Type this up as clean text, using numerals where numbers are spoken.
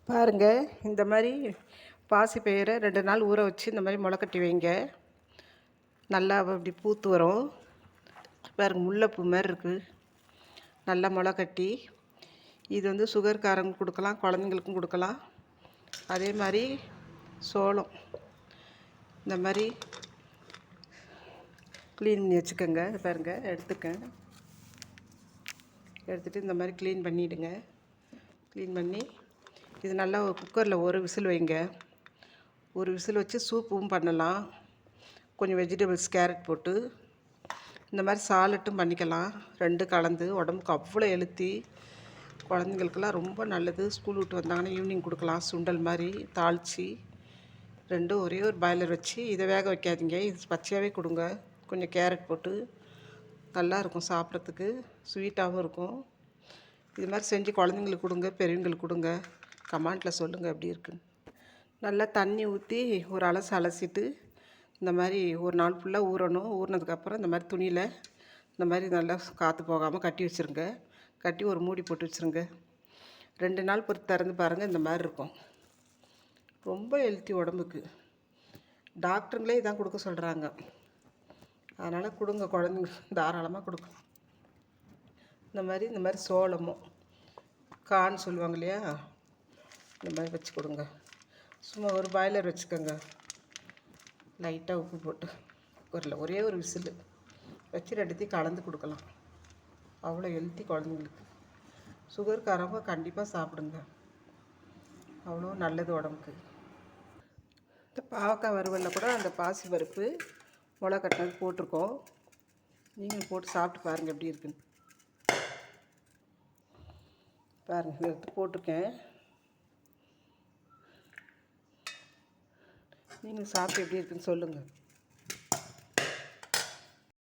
பாருங்கள், இந்த மாதிரி பாசிப்பயிரை 2 நாள் ஊற வச்சு இந்த மாதிரி முளைக்கட்டி வைங்க. நல்லா அப்படி பூத்து வரும். பாருங்கள், முல்லைப்பூ மாதிரி இருக்குது. நல்லா முளைக்கட்டி இது வந்து சுகர்காரங்க கொடுக்கலாம், குழந்தைங்களுக்கும் கொடுக்கலாம். அதே மாதிரி சோளம் இந்த மாதிரி க்ளீன் பண்ணி வச்சுக்கோங்க. பாருங்கள், எடுத்துகிட்டு இந்த மாதிரி க்ளீன் பண்ணிவிடுங்க. க்ளீன் பண்ணி இது நல்லா குக்கரில் ஒரு விசில் வைங்க. ஒரு விசில் வச்சு சூப்பும் பண்ணலாம். கொஞ்சம் வெஜிடபிள்ஸ் கேரட் போட்டு இந்த மாதிரி சாலட்டும் பண்ணிக்கலாம். 2 கலந்து உடம்புக்கு அவ்வளோ ஹெல்த்தி. குழந்தைங்களுக்கெல்லாம் ரொம்ப நல்லது. ஸ்கூல் விட்டு வந்தாங்கன்னா ஈவினிங் கொடுக்கலாம். சுண்டல் மாதிரி தாளித்து 2 ஒரே ஒரு பாய்லர் வச்சு இதை வேக வைக்காதீங்க. இது பச்சையாகவே கொடுங்க. கொஞ்சம் கேரட் போட்டு நல்லாயிருக்கும், சாப்பிட்றதுக்கு ஸ்வீட்டாகவும் இருக்கும். இது மாதிரி செஞ்சு குழந்தைங்களுக்கு கொடுங்க, பெரியவங்களுக்கு கொடுங்க. கமெண்ட்டில் சொல்லுங்கள் எப்படி இருக்குன்னு. நல்லா தண்ணி ஊற்றி ஒரு அலசிட்டு இந்த மாதிரி ஒரு நாள் ஃபுல்லாக ஊறணும். ஊறினதுக்கப்புறம் இந்த மாதிரி துணியில் இந்த மாதிரி நல்லா காற்று போகாமல் கட்டி வச்சுருங்க. கட்டி ஒரு மூடி போட்டு வச்சுருங்க. 2 நாள் பொறுத்து திறந்து பாருங்கள், இந்த மாதிரி இருக்கும். ரொம்ப ஹெல்த்தி உடம்புக்கு. டாக்டருங்களே இதான் கொடுக்க சொல்கிறாங்க. அதனால் கொடுங்க, குழந்தைங்க தாராளமாக கொடுக்கும். இந்த மாதிரி சோளமும் கான்னு சொல்லுவாங்க இல்லையா, இந்த மாதிரி வச்சு கொடுங்க. சும்மா ஒரு பாய்லர் வச்சுக்கோங்க. லைட்டாக உப்பு போட்டு குக்கரில் ஒரே ஒரு விசில் வச்சு 2த்தையும் கலந்து கொடுக்கலாம். அவ்வளோ ஹெல்த்தி குழந்தைங்களுக்கு. சுகர்காரங்க கண்டிப்பாக சாப்பிடுங்க. அவ்வளோ நல்லது உடம்புக்கு. இந்த பாவக்காய் வறுவலில் கூட அந்த பாசி பருப்பு முளை கட்டினது போட்டிருக்கோம். நீங்களும் போட்டு சாப்பிட்டு பாருங்கள் எப்படி இருக்குன்னு. பாருங்கள், எடுத்து போட்டிருக்கேன். நீங்கள் சாப்பிட்டு எப்படி இருக்குன்னு சொல்லுங்கள்.